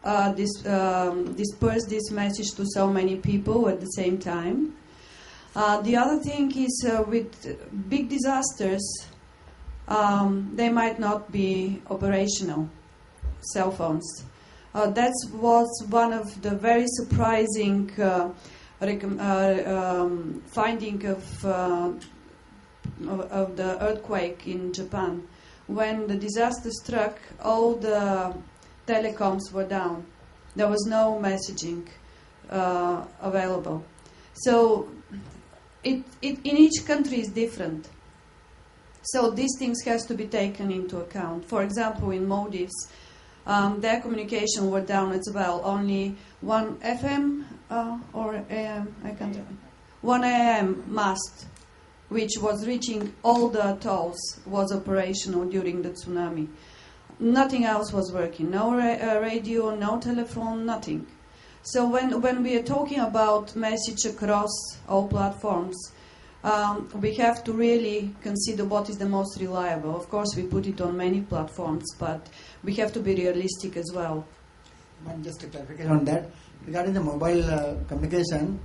disperse this message to so many people at the same time. The other thing is with big disasters, they might not be operational, cell phones. That was one of the very surprising finding of the earthquake in Japan. When the disaster struck, all the telecoms were down. There was no messaging available. So it in each country is different. So these things has to be taken into account. For example, in Maldives, their communication were down as well. Only one FM or AM, I can't remember. 1 AM mast, which was reaching all the atolls, was operational during the tsunami. Nothing else was working. No radio, no telephone, nothing. So when we are talking about message across all platforms, we have to really consider what is the most reliable. Of course, we put it on many platforms, but we have to be realistic as well. Just a clarification on that. Regarding the mobile communication,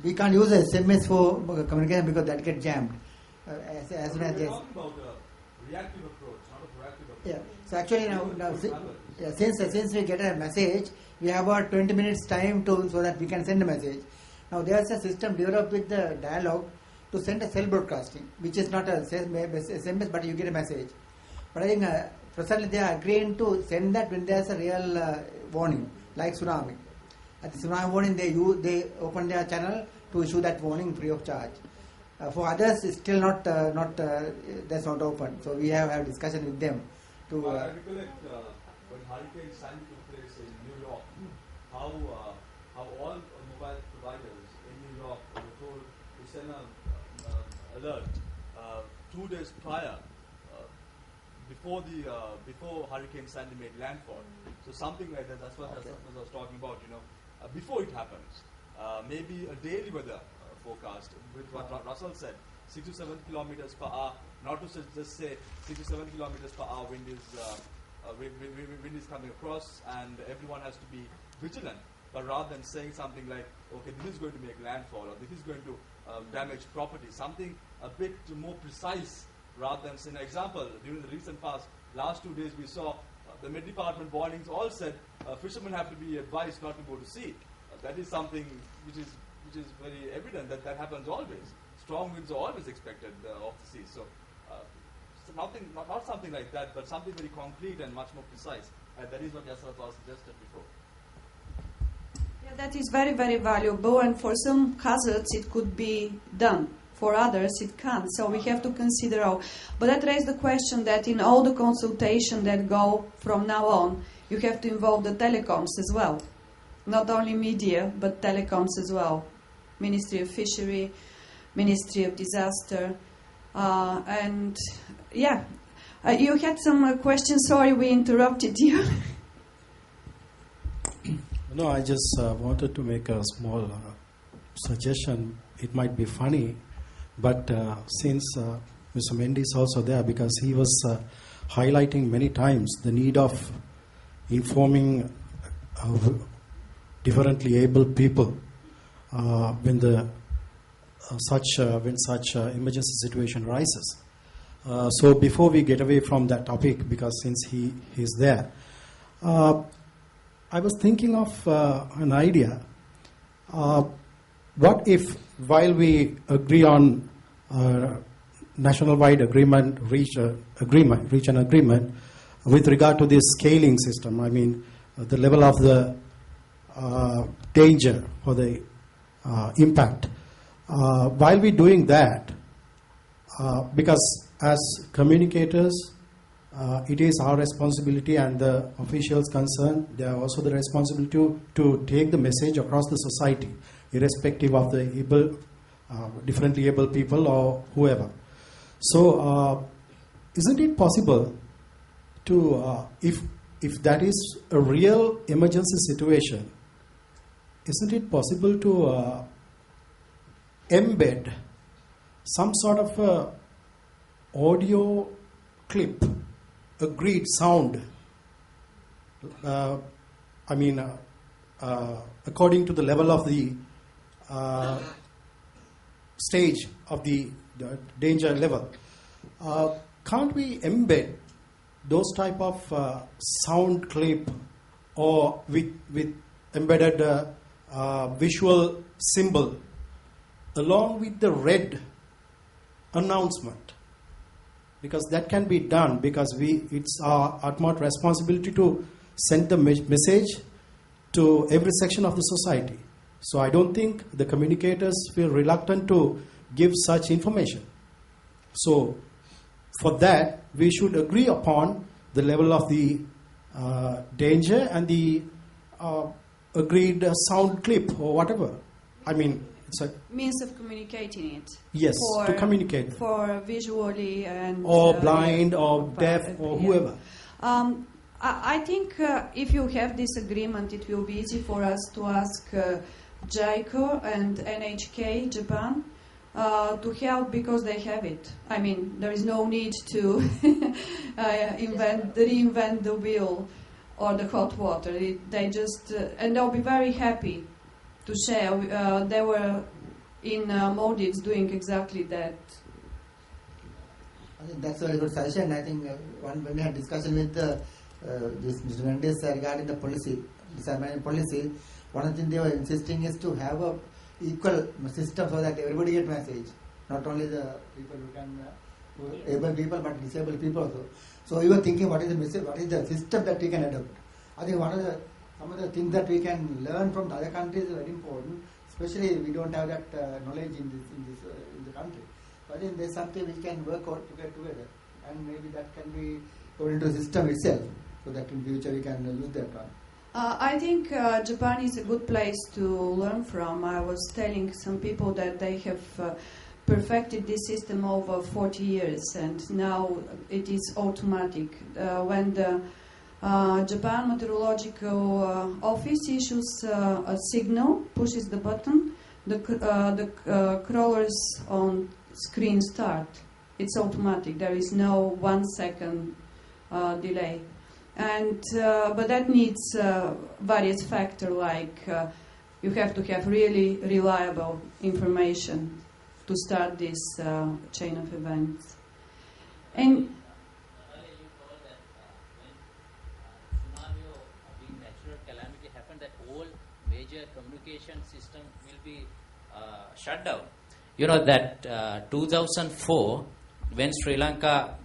we can't use SMS for communication because that gets jammed. As soon as we're talking about a reactive approach, not a proactive approach. Yeah. So actually since we get a message, we have about 20 minutes time so that we can send a message. Now there's a system developed with the dialogue to send a cell broadcasting, which is not a SMS, but you get a message. But I think presently they are agreeing to send that when there's a real warning, like tsunami. At the tsunami warning, they open their channel to issue that warning free of charge. For others, it's still not that's not open. So we have discussion with them. I recollect when Hurricane Sandy took place in New York, how all mobile providers in New York were told to send an alert 2 days prior, before Hurricane Sandy made landfall. So something like that. That's what I was talking about. Before it happens, maybe a daily weather forecast with what Russell said, 6 to 7 kilometers per hour. Not to just say 6 to 7 kilometers per hour wind is coming across, and everyone has to be vigilant. But rather than saying something like, okay, this is going to make landfall, or this is going to damage property, something a bit more precise, rather than saying, example, during the recent past, last 2 days we saw the Met Department warnings all said fishermen have to be advised not to go to sea. That is something which is very evident that happens always. Strong winds are always expected off the sea. So not something like that, but something very concrete and much more precise. That is what Yasser suggested before. Yeah, that is very, very valuable, and for some hazards it could be done. For others it can't, so we have to consider all. But that raises the question that in all the consultation that go from now on, you have to involve the telecoms as well. Not only media, but telecoms as well. Ministry of Fishery, Ministry of Disaster, and yeah. You had some questions, sorry we interrupted you. No, I just wanted to make a small suggestion. It might be funny, but since Mr. Mendy is also there, because he was highlighting many times the need of informing differently able people when such emergency situation rises. So before we get away from that topic, because since he's there, I was thinking of an idea. What if, while we agree on national-wide agreement, reach an agreement with regard to this scaling system, I mean, the level of the danger or the impact, while we're doing that, because as communicators, it is our responsibility, and the officials concerned, they are also the responsibility to take the message across the society, irrespective of the differently able people or whoever. So, isn't it possible to, if that is a real emergency situation, isn't it possible to embed some sort of audio clip, agreed sound, according to the level of the stage of the danger level, can't we embed those type of sound clip or with embedded visual symbol along with the red announcement? Because that can be done, because it's our utmost responsibility to send the message to every section of the society. So I don't think the communicators feel reluctant to give such information. So for that, we should agree upon the level of the danger and the agreed sound clip or whatever. It's a means of communicating it. Yes, to communicate. For visually and... Or blind or deaf or whoever. I think if you have this agreement, it will be easy for us to ask JICO and NHK Japan to help, because they have it. There is no need to reinvent the wheel or the hot water. They just and they'll be very happy to share. They were in Maldives doing exactly that. I think that's a very good suggestion. I think when we had discussion with this Mr. Mendes regarding the policy, disarmament policy, one of the things they were insisting is to have a equal system so that everybody get message, not only the people who can able people but disabled people also. So we were thinking, what is the message, what is the system that we can adopt? I think some of the things that we can learn from the other countries is very important. Especially we don't have that knowledge in the country. So I think there's something we can work out together, and maybe that can be put into the system itself, so that in future we can use that one. I think Japan is a good place to learn from. I was telling some people that they have perfected this system over 40 years, and now it is automatic. When the Japan Meteorological Office issues a signal, pushes the button, the crawlers on screen start. It's automatic. There is no 1 second delay. And but that needs various factors, like you have to have really reliable information to start this chain of events. And earlier you told that when tsunami or big natural calamity happened, that all major communication system will be shut down. You know that 2004, when Sri Lanka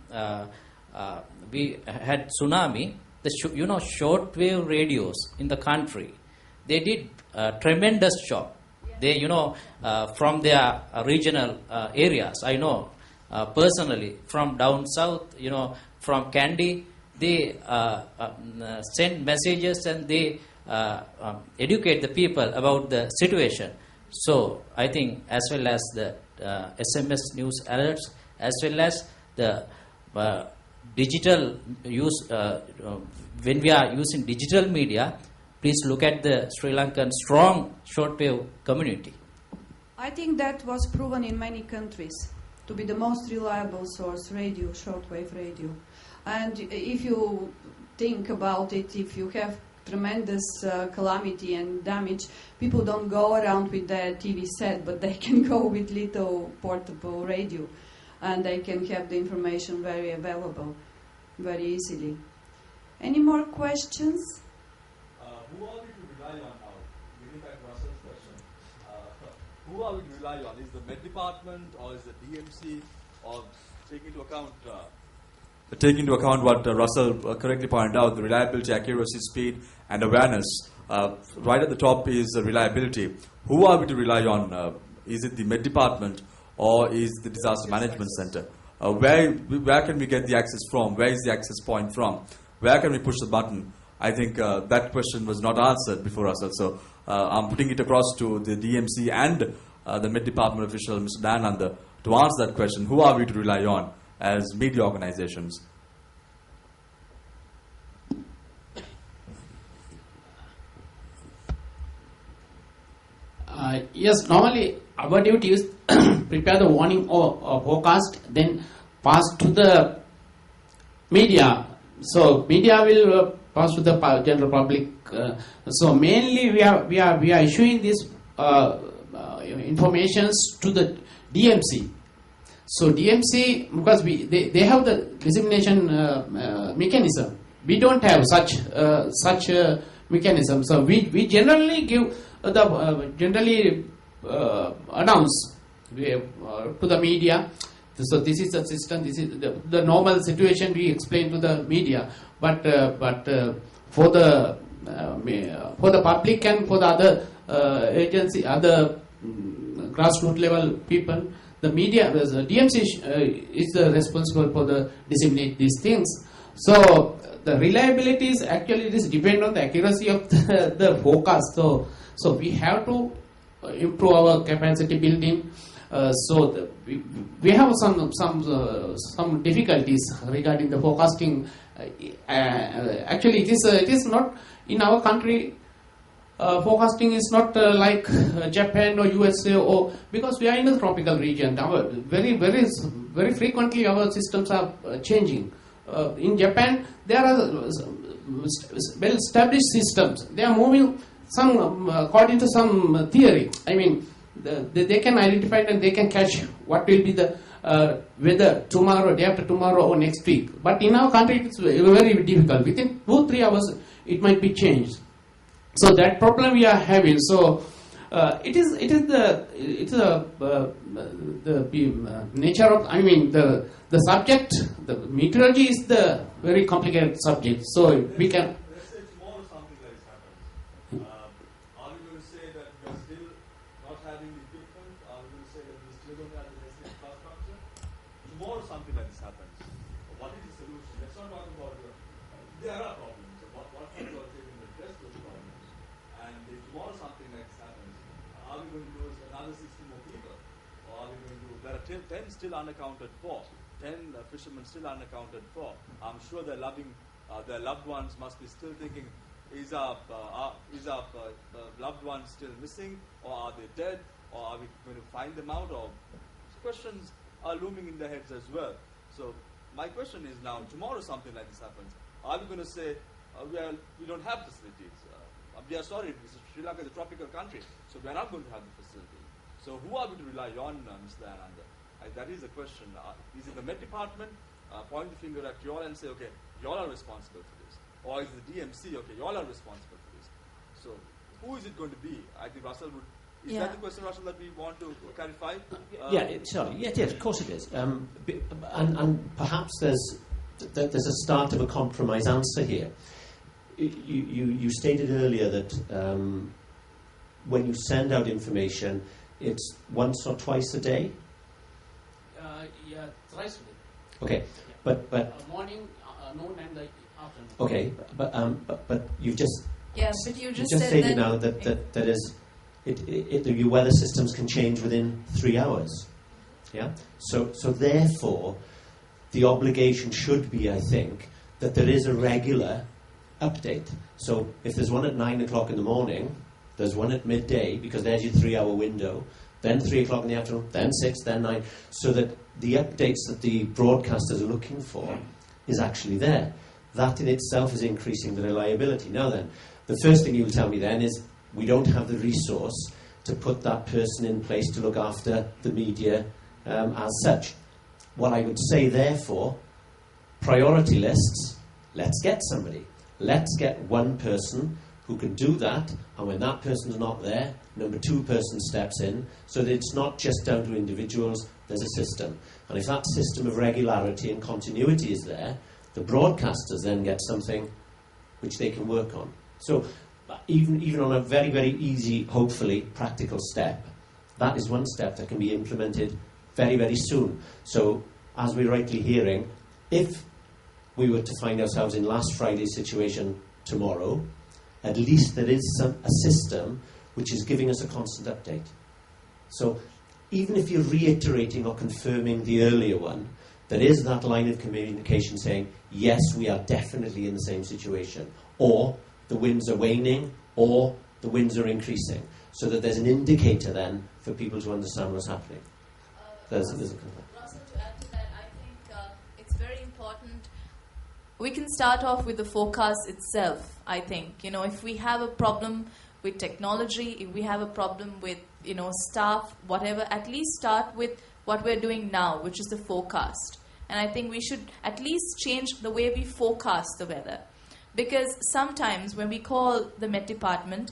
we had tsunami, the shortwave radios in the country, they did tremendous job. They, from their regional areas, I know personally, from down south, from Kandy, they send messages and they educate the people about the situation. So I think as well as the SMS news alerts, as well as the digital use, when we are using digital media, please look at the Sri Lankan strong shortwave community. I think that was proven in many countries to be the most reliable source, radio, shortwave radio. And if you think about it, if you have tremendous calamity and damage, people don't go around with their TV set, but they can go with little portable radio, and they can have the information very available, very easily. Any more questions? Who are we to rely on now? Getting back to Russell's question, who are we to rely on? Is the Met Department, or is the DMC, or taking into account what Russell correctly pointed out, the reliability, accuracy, speed, and awareness. Right at the top is the reliability. Who are we to rely on? Is it the Met Department, or is the Disaster Management Center? Where can we get the access from? Where is the access point from? Where can we push the button? I think that question was not answered before us. So I'm putting it across to the DMC and the Met Department official, Mr. Dayananda, to answer that question. Who are we to rely on as media organizations? Yes, normally our duty is prepare the warning or forecast, then pass to the media. So media will to the general public. So mainly we are issuing these informations to the DMC. So DMC, because they have the dissemination mechanism. We don't have such mechanism. So we generally give generally announce to the media. So this is the system. This is the normal situation. We explain to the media, but for the public and for the other agency, other grassroots level people, the media, the DMC is responsible for the disseminate these things. So the reliability is actually this depend on the accuracy of the forecast. So we have to improve our capacity building. We have some difficulties regarding the forecasting. Actually, it is not in our country. Forecasting is not like Japan or USA, or because we are in a tropical region. Very frequently our systems are changing. In Japan, there are well-established systems. They are moving according to some theory. I mean, they can identify and they can catch what will be the weather tomorrow, day after tomorrow, or next week. But in our country, it's very difficult. Within 2-3 hours, it might be changed. So that problem we are having. So it is the nature of, I mean, the subject. The meteorology is the very complicated subject. So we can. Let's say tomorrow something like this happens. Are we going to say that we are still not having the equipment? Are we going to say that we still don't have the necessary infrastructure? Tomorrow something like this happens. What is the solution? Let's not talk about there are problems. What are you taking to address those problems? And if tomorrow something like this happens, are we going to lose another 60 more people? Or are we going to there are 10 still unaccounted for? 10 fishermen still unaccounted for. I'm sure their loved ones must be still thinking, is our loved ones still missing, or are they dead, or are we going to find them out? Or questions are looming in their heads as well. So my question is now, tomorrow something like this happens, are we going to say we don't have facilities? We are sorry, Sri Lanka is a tropical country, so we are not going to have the facility. So who are we to rely on, Mr. Ananda? That is the question. Is it the Met Department point the finger at you all and say, okay, you all are responsible for this? Or is it the DMC, okay, you all are responsible for this? So who is it going to be? I think Russell would. Is that the question, Russell, that we want to clarify? Yes, of course it is. And perhaps there's a start of a compromise answer here. You stated earlier that when you send out information, it's once or twice a day. Thrice a day. Okay, yeah. but morning, noon, and the afternoon. Okay, but you've just but you just said stated now that is your weather systems can change within 3 hours. Yeah. So therefore, the obligation should be, I think, that there is a regular update. So if there's one at 9 o'clock in the morning, there's one at midday, because there's your 3-hour window. Then 3 o'clock in the afternoon, then 6, then 9, so that the updates that the broadcasters are looking for is actually there. That in itself is increasing the reliability. Now then, the first thing you will tell me then is we don't have the resource to put that person in place to look after the media as such. What I would say, therefore, priority lists, let's get somebody. Let's get one person who can do that, and when that person's not there, number 2 person steps in, so that it's not just down to individuals, there's a system. And if that system of regularity and continuity is there, the broadcasters then get something which they can work on. So even on a very, very easy, hopefully, practical step, that is one step that can be implemented very, very soon. So, as we're rightly hearing, if we were to find ourselves in last Friday's situation tomorrow, at least there is a system which is giving us a constant update. So even if you're reiterating or confirming the earlier one, there is that line of communication saying, yes, we are definitely in the same situation, or the winds are waning, or the winds are increasing, so that there's an indicator then for people to understand what's happening. Russell, to add to that, I think it's very important we can start off with the forecast itself, I think. If we have a problem with technology, if we have a problem with, staff, whatever, at least start with what we're doing now, which is the forecast. And I think we should at least change the way we forecast the weather. Because sometimes when we call the Met Department,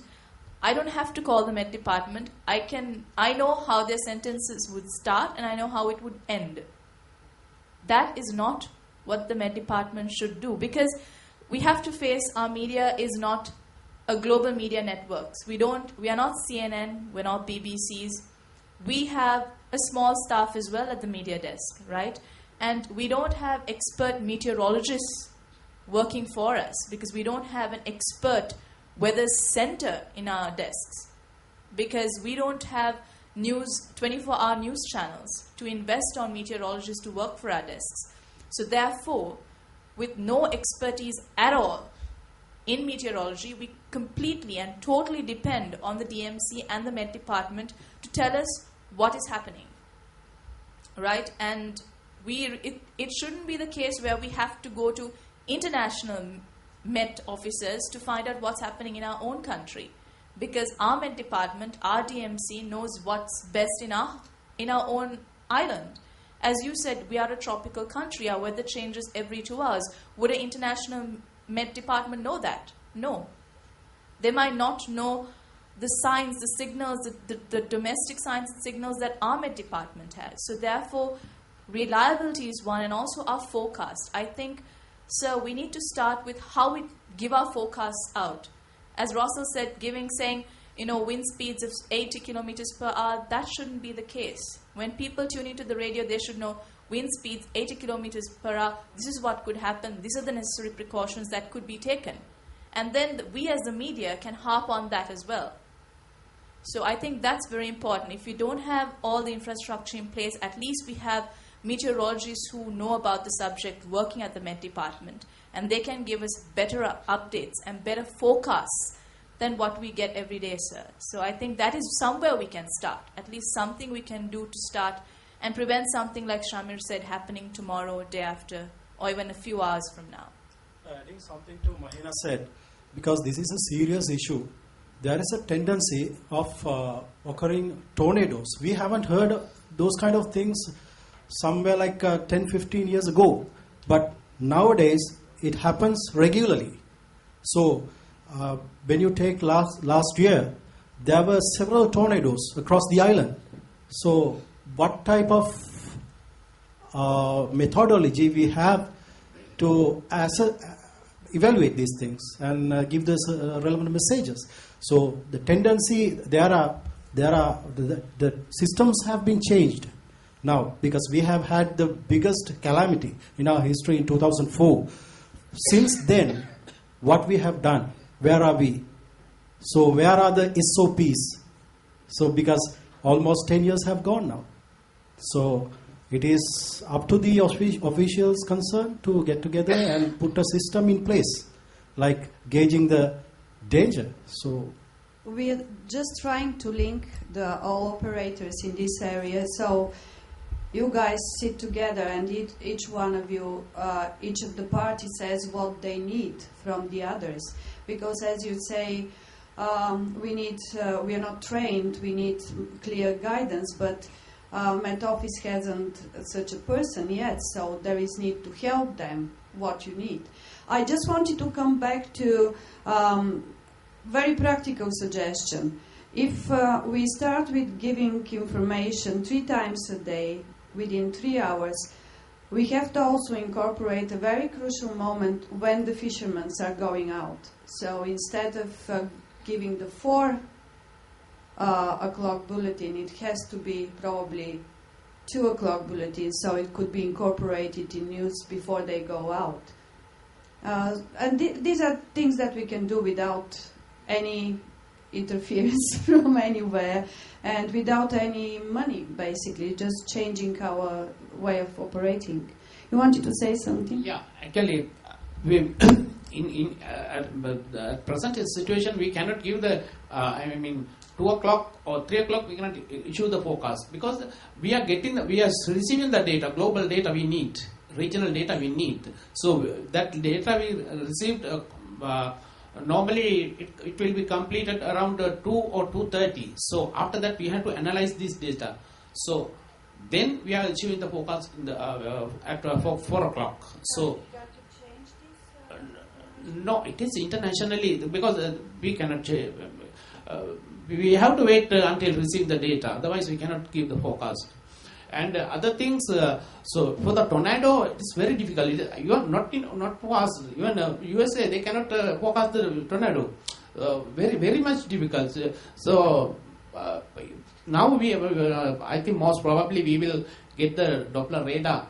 I don't have to call the Met Department. I know how their sentences would start and I know how it would end. That is not what the Met Department should do, because we have to face our media is not a global media networks. We are not CNN, we're not BBCs. We have a small staff as well at the media desk, right? And we don't have expert meteorologists working for us because we don't have an expert weather center in our desks, because we don't have 24-hour news channels to invest on meteorologists to work for our desks. So therefore, with no expertise at all in meteorology, we completely and totally depend on the DMC and the Met Department to tell us what is happening, right? And it shouldn't be the case where we have to go to international Met officers to find out what's happening in our own country, because our Met Department, our DMC knows what's best in our own island. As you said, we are a tropical country. Our weather changes every 2 hours. Would an international Met Department know that? No. They might not know the signs, the signals, the domestic signs and signals that our Met Department has. So therefore, reliability is one, and also our forecast. I think, so we need to start with how we give our forecasts out. As Russell said, saying, wind speeds of 80 kilometers per hour, that shouldn't be the case. When people tune into the radio, they should know wind speeds 80 kilometers per hour, this is what could happen, these are the necessary precautions that could be taken. And then we as the media can harp on that as well. So I think that's very important. If we don't have all the infrastructure in place, at least we have meteorologists who know about the subject working at the Met Department, and they can give us better updates and better forecasts than what we get every day, sir. So I think that is somewhere we can start, at least something we can do to start and prevent something like Shamir said happening tomorrow, day after, or even a few hours from now. Adding something to Mahina said, because this is a serious issue, there is a tendency of occurring tornadoes. We haven't heard those kind of things somewhere like 10-15 years ago, but nowadays it happens regularly. So when you take last year, there were several tornadoes across the island. So what type of methodology we have to evaluate these things and give this relevant messages? So the tendency, the systems have been changed now, because we have had the biggest calamity in our history in 2004. Since then, what we have done, where are we? So where are the SOPs? So because almost 10 years have gone now. So it is up to the officials concerned to get together and put a system in place, like gauging the danger. So we are just trying to link all operators in this area. So you guys sit together, and each one of you, each of the parties says what they need from the others. Because as you say, we are not trained, we need clear guidance, but Met Office hasn't such a person yet, so there is need to help them what you need. I just wanted to come back to very practical suggestion. If we start with giving information 3 times a day, within 3 hours, we have to also incorporate a very crucial moment when the fishermen are going out. So instead of giving the 4 o'clock bulletin, it has to be probably 2 o'clock bulletin, so it could be incorporated in news before they go out. And these are things that we can do without any interference from anywhere and without any money, basically, just changing our way of operating. You wanted to say something? Yeah, actually, we in present situation we cannot give the 2 o'clock or 3 o'clock we cannot issue the forecast, because we are receiving the data, global data we need regional data we need. So that data we received, normally it will be completed around 2 or 2:30. So after that we have to analyze this data. So then we are achieving the forecast in the, at 4 o'clock. So no, it is internationally, because we cannot change. We have to wait until receive the data. Otherwise, we cannot give the forecast. And other things. So for the tornado, it's very difficult. You are not for us. Even USA, they cannot forecast the tornado. Very much difficult. So now we, I think most probably we will get the Doppler radar.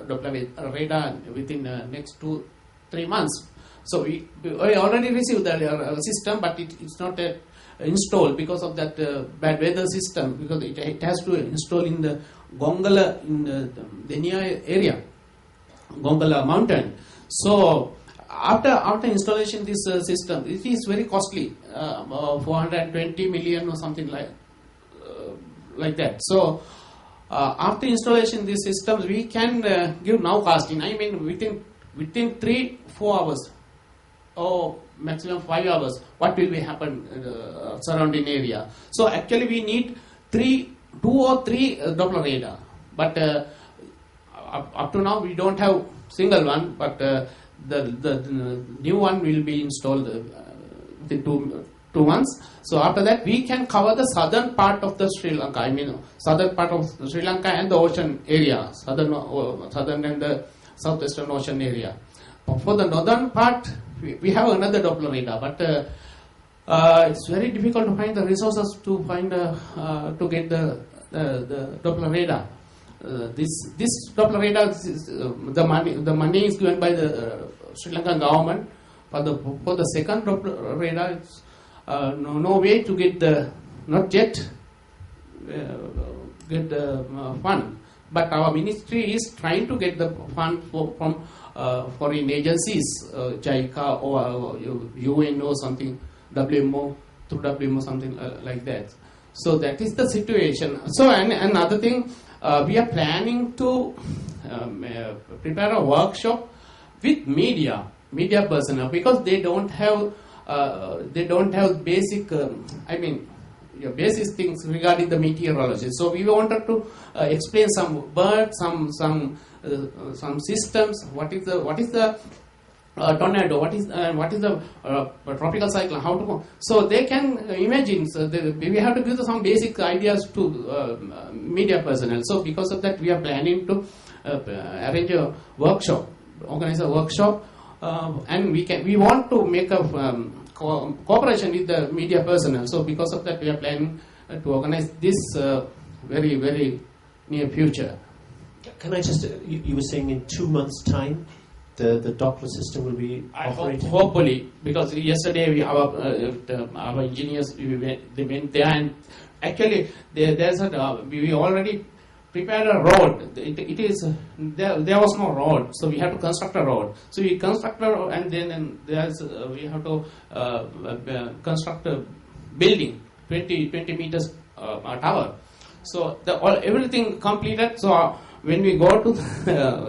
Doppler radar within next 2-3 months. So we already received the system, but it's not installed because of that bad weather system, because it has to install in the Gongala, in the near area, Gongala mountain. So after installation this system, it is very costly, 420 million or something like that. So after installation these systems, we can give nowcasting. I mean within 3-4 hours or maximum 5 hours, what will be happen in the surrounding area. So actually we need 2 or 3 Doppler radar, but up to now we don't have single one, but the new one will be installed within 2 months. So after that we can cover the southern part of the Sri Lanka, I mean southern part of Sri Lanka and the ocean area, southern and the southwestern ocean area. For the northern part, we have another Doppler radar, but it's very difficult to find the resources to get the Doppler radar. This Doppler radar, the money is given by the Sri Lankan government. For the second Doppler radar, it's no way to get not yet get the fund. But our ministry is trying to get the fund from foreign agencies, JICA or UN or something, WMO, through WMO, something like that. So that is the situation. So another thing, we are planning to prepare a workshop with media personnel, because they don't have basic, basic things regarding the meteorology. So we wanted to explain some birds, some systems. What is the tornado? What is the tropical cyclone? How to go? So they can imagine. So we have to give some basic ideas to media personnel. So because of that, we are planning to arrange a workshop, organize a workshop, and we want to make a cooperation with the media personnel. So because of that, we are planning to organize this very, very near future. Can I just, you were saying in 2 months' time, the Doppler system will be operating? Hopefully, because yesterday our engineers, they went there, and actually we already prepared a road. There was no road, so we had to construct a road. So we construct a road, and then we have to construct a building, 20 meters tower. So everything completed. So when we go to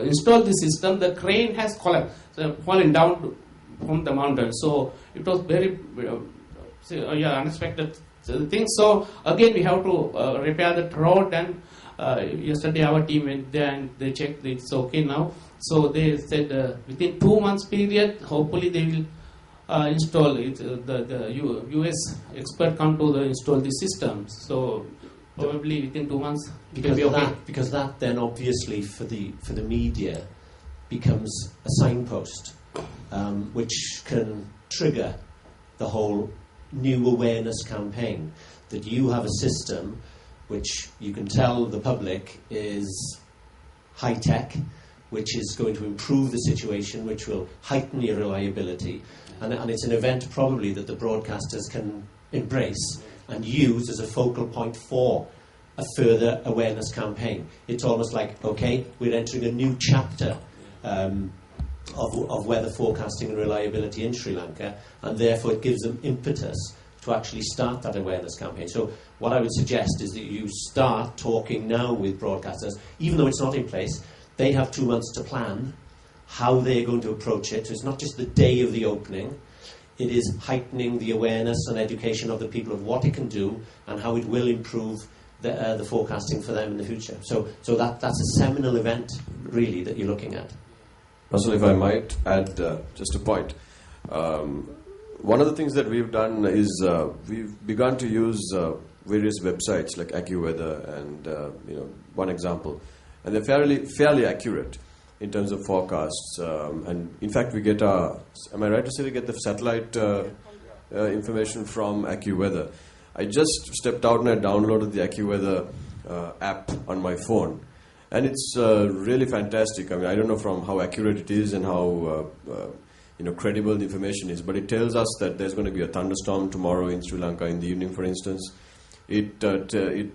install the system, the crane has collapsed, fallen down from the mountain. So it was very unexpected thing. So again we have to repair that road, and yesterday our team went there and they checked it's okay now. So they said within 2 months period, hopefully they will install it. The US expert come to install the system. So probably within 2 months it will be okay. Because that then obviously for the media becomes a signpost, which can trigger the whole new awareness campaign, that you have a system which you can tell the public is high-tech, which is going to improve the situation, which will heighten your reliability. And it's an event probably that the broadcasters can embrace and use as a focal point for a further awareness campaign. It's almost like, okay, we're entering a new chapter of weather forecasting and reliability in Sri Lanka, and therefore it gives them impetus to actually start that awareness campaign. So what I would suggest is that you start talking now with broadcasters, even though it's not in place, They have 2 months to plan how they're going to approach it. So it's not just the day of the opening. It is heightening the awareness and education of the people of what it can do and how it will improve the forecasting for them in the future. So that's a seminal event, really, that you're looking at. Russell, if I might add just a point. One of the things that we've done is we've begun to use various websites like AccuWeather and one example, and they're fairly accurate in terms of forecasts. And in fact, we get am I right to say we get the satellite information from AccuWeather? I just stepped out and I downloaded the AccuWeather app on my phone, and it's really fantastic. I mean, I don't know from how accurate it is and how credible the information is, but it tells us that there's going to be a thunderstorm tomorrow in Sri Lanka in the evening, for instance. It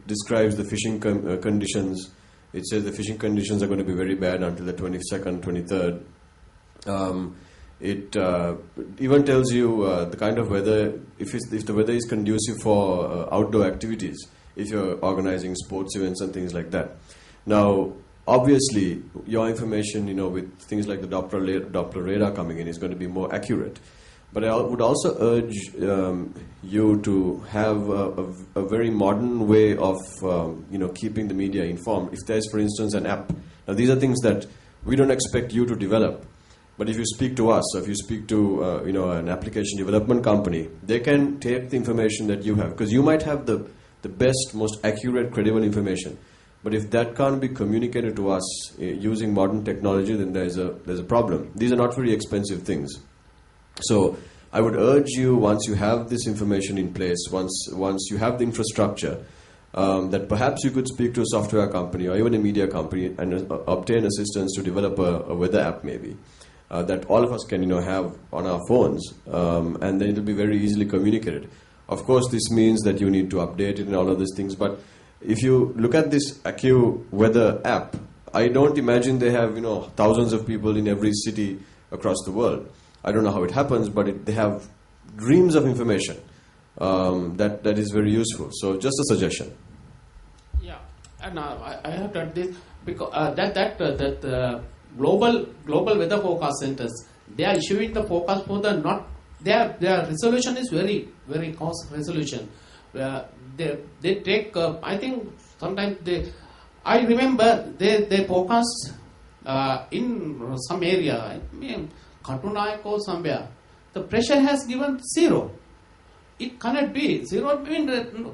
describes the fishing conditions. It says the fishing conditions are going to be very bad until the 22nd, 23rd. It even tells you the kind of weather, if the weather is conducive for outdoor activities, if you're organizing sports events and things like that. Now, obviously, your information, with things like the Doppler radar coming in, is going to be more accurate. But I would also urge you to have a very modern way of, keeping the media informed. If there's, for instance, an app. Now, these are things that we don't expect you to develop. But if you speak to us, or if you speak to, an application development company, they can take the information that you have. Because you might have the best, most accurate, credible information. But if that can't be communicated to us using modern technology, then there's a problem. These are not very expensive things. So I would urge you, once you have this information in place, once you have the infrastructure, that perhaps you could speak to a software company or even a media company and obtain assistance to develop a weather app maybe, that all of us can have on our phones, and then it will be very easily communicated. Of course, this means that you need to update it and all of these things, but if you look at this AccuWeather app, I don't imagine they have thousands of people in every city across the world. I don't know how it happens, but they have reams of information that is very useful. So just a suggestion. Yeah, and I have done this because that global weather forecast centers, they are issuing the forecast for their resolution is very very cost resolution. They take I think sometimes I remember they forecast in some area. Katunaik or somewhere, the pressure has given 0. It cannot be 0. Mean the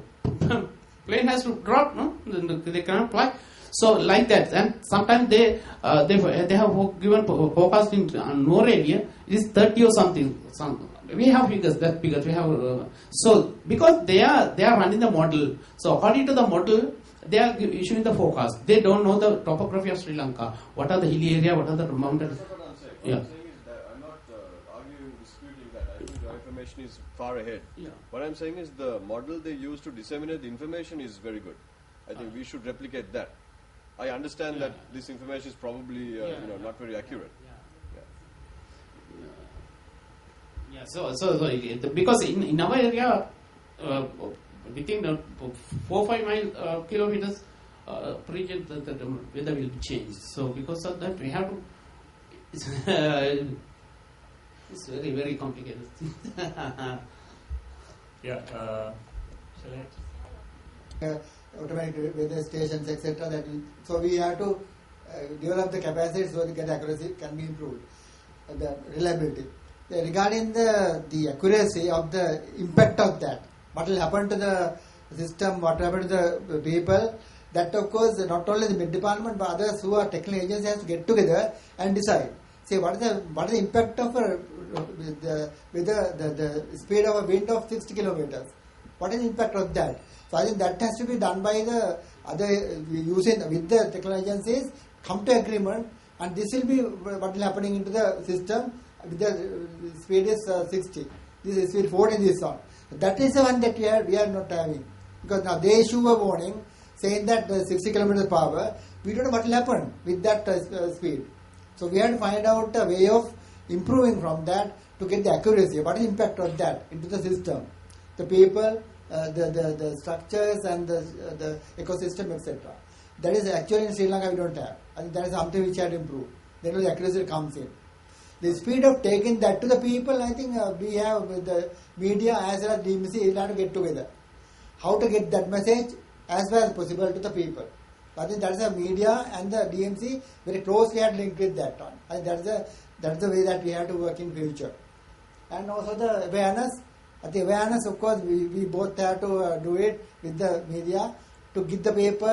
plane has to drop, no? They cannot fly. So like that, and sometimes they have given forecast in no area. It is 30 or something. We have figures. We have so because they are running the model. So according to the model, they are issuing the forecast. They don't know the topography of Sri Lanka. What are the hilly area? What are the mountains? Yeah. Information is far ahead. Yeah. What I'm saying is the model they use to disseminate the information is very good. I think we should replicate that. I understand that this information is probably not very accurate. Yeah. So because in our area, within the 4-5 kilometers region, the weather will change. So because of that, we have to. It's very, very complicated. Shall I? Automatic weather stations, etc. So we have to develop the capacity so the accuracy can be improved, the reliability. Regarding the accuracy of the impact of that, what will happen to the system, what will happen to the people, that of course not only the mid department but others who are technical agencies have to get together and decide. Say what is the impact of the speed of a wind of 60 kilometers? What is the impact of that? So I think that has to be done by the other using with the technical agencies, come to agreement, and this will be what will happening into the system. With the speed is 60. This is speed 40. This one. That is the one that we are not having, because now they issue a warning saying that 60 kilometers per hour. We don't know what will happen with that speed. So we have to find out a way of improving from that to get the accuracy. What is the impact of that into the system, the people, the structures and the ecosystem, etc. That is actually in Sri Lanka we don't have. I think that is something which had improved. Then the accuracy comes in. The speed of taking that to the people, I think we have with the media as well as DMC, we'll have to get together. How to get that message as well as possible to the people. I think that's the media and the DMC very closely had linked with that one. I think that's the way that we have to work in future. And also the awareness. I think awareness, of course, we both have to do it with the media to give the people